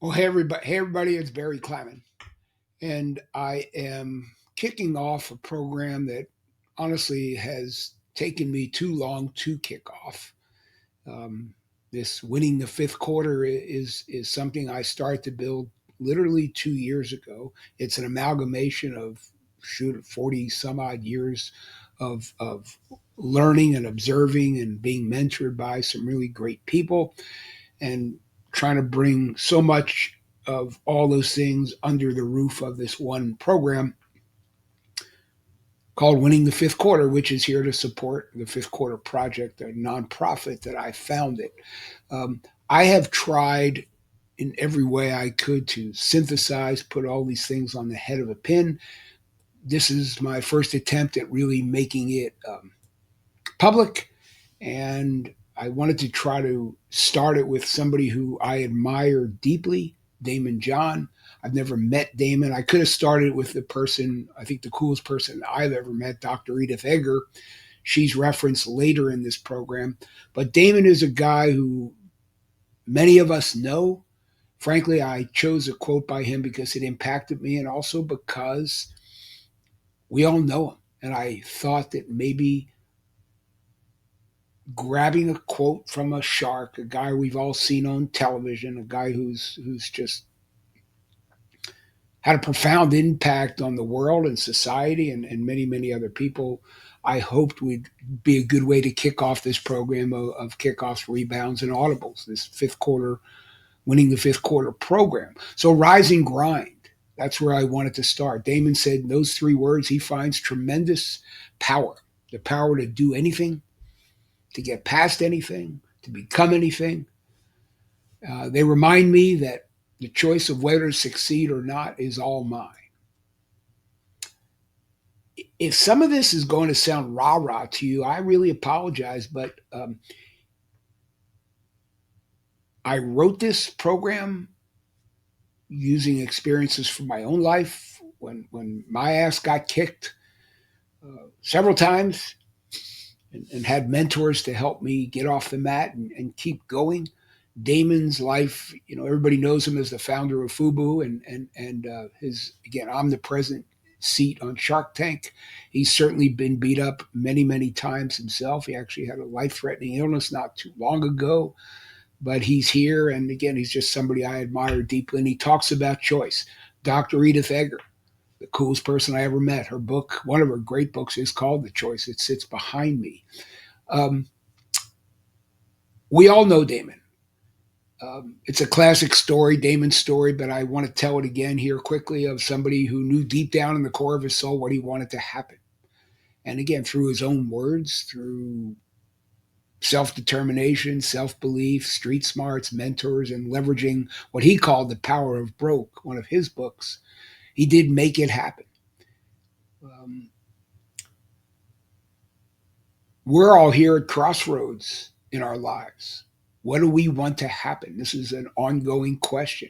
Well, hey everybody, it's Barry Clyman, and I am kicking off a program that honestly has taken me too long to kick off. Um, this winning the fifth quarter is something I started to build literally 2 years ago. It's an amalgamation of 40 some odd years of learning and observing and being mentored by some really great people and trying to bring so much of all those things under the roof of this one program called Winning the Fifth Quarter, which is here to support the Fifth Quarter Project, a nonprofit that I founded. I have tried in every way I could to synthesize, put all these things on the head of a pin. This is my first attempt at really making it public, and I wanted to try to start it with somebody who I admire deeply, Daymond John. I've never met Damon. I could have started with the person, I think the coolest person I've ever met, Dr. Edith Egger. She's referenced later in this program. But Damon is a guy who many of us know. Frankly, I chose a quote by him because it impacted me and also because we all know him. And I thought that maybe grabbing a quote from a shark, a guy we've all seen on television, a guy who's just had a profound impact on the world and society and many, many other people. I hoped would be a good way to kick off this program of kickoffs, rebounds, and audibles, this fifth quarter, winning the fifth quarter program. So rise and grind. That's where I wanted to start. Daymond said in those three words, he finds tremendous power, the power to do anything, to get past anything, to become anything. They remind me that the choice of whether to succeed or not is all mine. If some of this is going to sound rah-rah to you, I really apologize, but I wrote this program using experiences from my own life when my ass got kicked several times and had mentors to help me get off the mat and keep going. Daymond's life, everybody knows him as the founder of Fubu and his again omnipresent seat on Shark Tank. He's certainly been beat up many, many times himself. He actually had a life-threatening illness not too long ago, but he's here, and again, he's just somebody I admire deeply. And he talks about choice. Dr. Edith Egger, the coolest person I ever met. Her book, one of her great books, is called The Choice. It sits behind me. Um, we all know Daymond. It's a classic story, Daymond's story, but I want to tell it again here quickly of somebody who knew deep down in the core of his soul what he wanted to happen. And again, through his own words, through self determination, self belief, street smarts, mentors, and leveraging what he called the power of broke, one of his books, he did make it happen. Um, we're all here at crossroads in our lives. What do we want to happen? This is an ongoing question.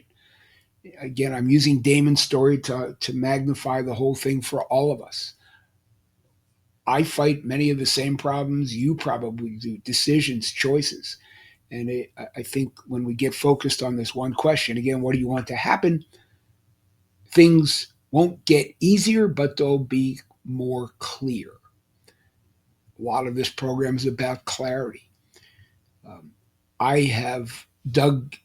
Again, I'm using Daymond's story to magnify the whole thing for all of us. I fight many of the same problems you probably do, decisions, choices. And I think when we get focused on this one question, again, what do you want to happen? Things won't get easier, but they'll be more clear. A lot of this program is about clarity. Um, I have dug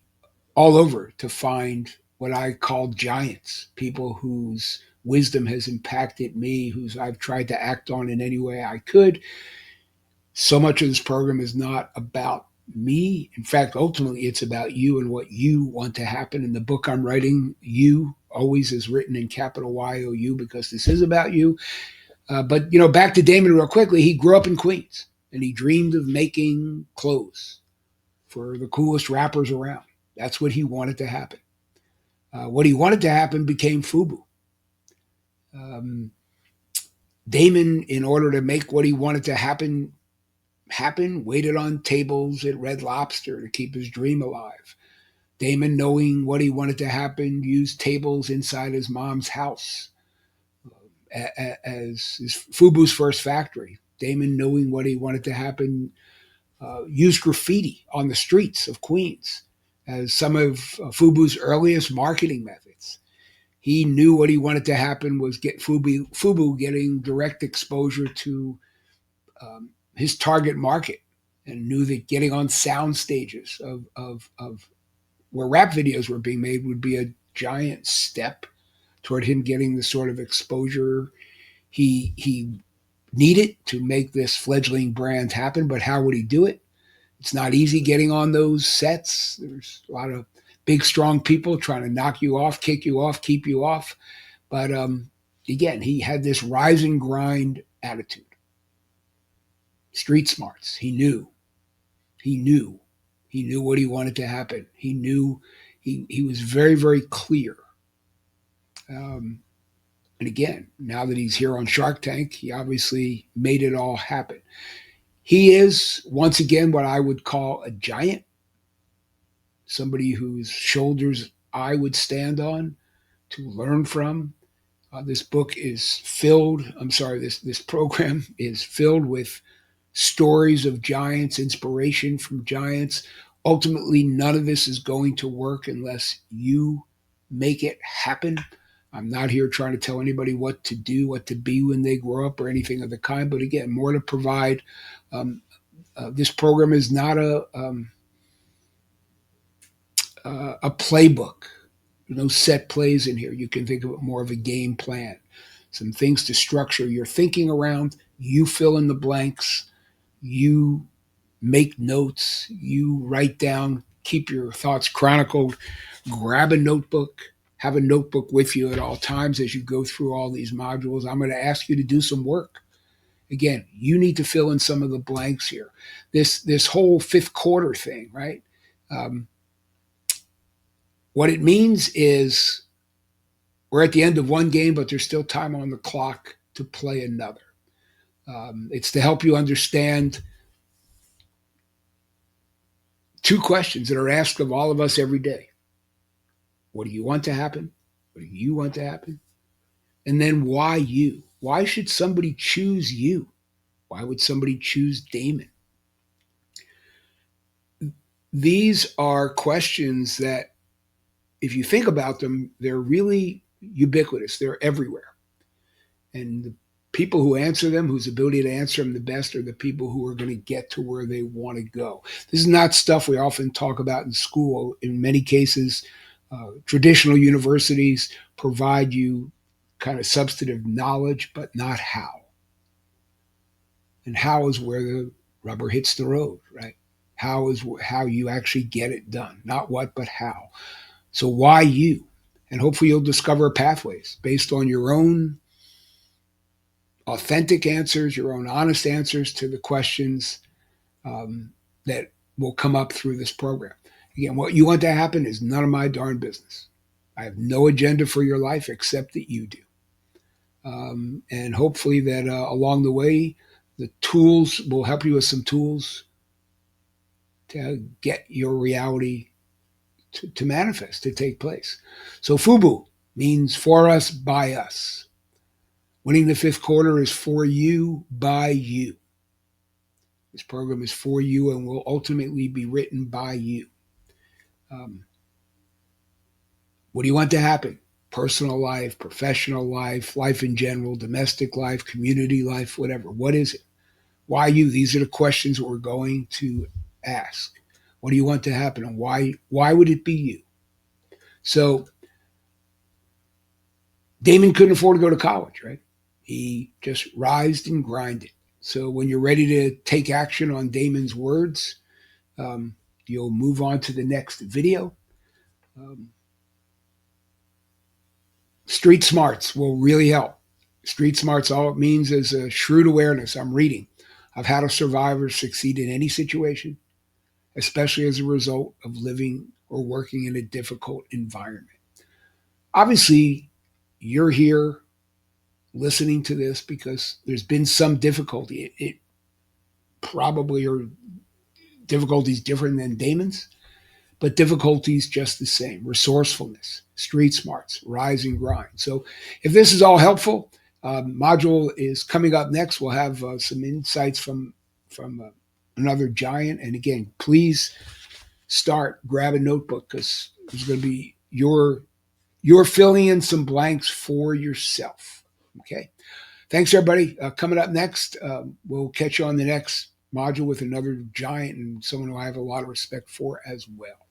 all over to find what I call giants, people whose wisdom has impacted me, whose I've tried to act on in any way I could. So much of this program is not about me. In fact, ultimately, it's about you and what you want to happen. In the book I'm writing, you always is written in capital YOU because this is about you. But back to Daymond real quickly. He grew up in Queens and he dreamed of making clothes for the coolest rappers around. That's what he wanted to happen. What he wanted to happen became Fubu. Um, Daymond, in order to make what he wanted to happen, waited on tables at Red Lobster to keep his dream alive. Daymond, knowing what he wanted to happen, used tables inside his mom's house as his Fubu's first factory. Daymond, knowing what he wanted to happen, used graffiti on the streets of Queens as some of Fubu's earliest marketing methods. He knew what he wanted to happen was get Fubu getting direct exposure to his target market, and knew that getting on sound stages of where rap videos were being made would be a giant step toward him getting the sort of exposure he needed to make this fledgling brand happen. But how would he do it? It's not easy getting on those sets. There's a lot of big, strong people trying to knock you off, kick you off, keep you off. But again, he had this rise and grind attitude. Street smarts. He knew. He knew. He knew what he wanted to happen. He knew. He was very, very clear. Um, and again, now that he's here on Shark Tank, he obviously made it all happen. He is, once again, what I would call a giant, somebody whose shoulders I would stand on to learn from. This book is filled, I'm sorry, this program is filled with stories of giants, inspiration from giants. Ultimately, none of this is going to work unless you make it happen. I'm not here trying to tell anybody what to do, what to be when they grow up, or anything of the kind. But again, more to provide. This program is not a playbook. There's no set plays in here. You can think of it more of a game plan. Some things to structure your thinking around. You fill in the blanks. You make notes. You write down. Keep your thoughts chronicled. Grab a notebook. Have a notebook with you at all times as you go through all these modules. I'm going to ask you to do some work. Again, you need to fill in some of the blanks here. This whole fifth quarter thing, right? What it means is we're at the end of one game, but there's still time on the clock to play another. It's to help you understand two questions that are asked of all of us every day. What do you want to happen? What do you want to happen? And then why you? Why should somebody choose you? Why would somebody choose Daymond? These are questions that, if you think about them, they're really ubiquitous. They're everywhere. And the people who answer them, whose ability to answer them the best, are the people who are going to get to where they want to go. This is not stuff we often talk about in school. In many cases, traditional universities provide you kind of substantive knowledge, but not how. And how is where the rubber hits the road, right? How is how you actually get it done, not what, but how. So why you? And hopefully you'll discover pathways based on your own authentic answers, your own honest answers to the questions that will come up through this program. Again, what you want to happen is none of my darn business. I have no agenda for your life except that you do. And hopefully that along the way, the tools will help you with some tools to get your reality to manifest, to take place. So FUBU means for us, by us. Winning the fifth quarter is for you, by you. This program is for you and will ultimately be written by you. What do you want to happen? Personal life, professional life, life in general, domestic life, community life, whatever. What is it? Why you? These are the questions that we're going to ask. What do you want to happen, and why would it be you? So Daymond couldn't afford to go to college, right? He just rised and grinded. So when you're ready to take action on Daymond's words, you'll move on to the next video. Street smarts will really help. Street smarts, all it means is a shrewd awareness. I'm reading of how to survive or succeed in any situation, especially as a result of living or working in a difficult environment. Obviously, you're here listening to this because there's been some difficulty. It probably are difficulties different than Daymond's, but difficulties just the same. Resourcefulness, street smarts, rise and grind. So if this is all helpful, module is coming up next. We'll have some insights from another giant. And again, please start, grab a notebook because it's going to be you're filling in some blanks for yourself. Okay. Thanks, everybody. Coming up next, we'll catch you on the next module with another giant and someone who I have a lot of respect for as well.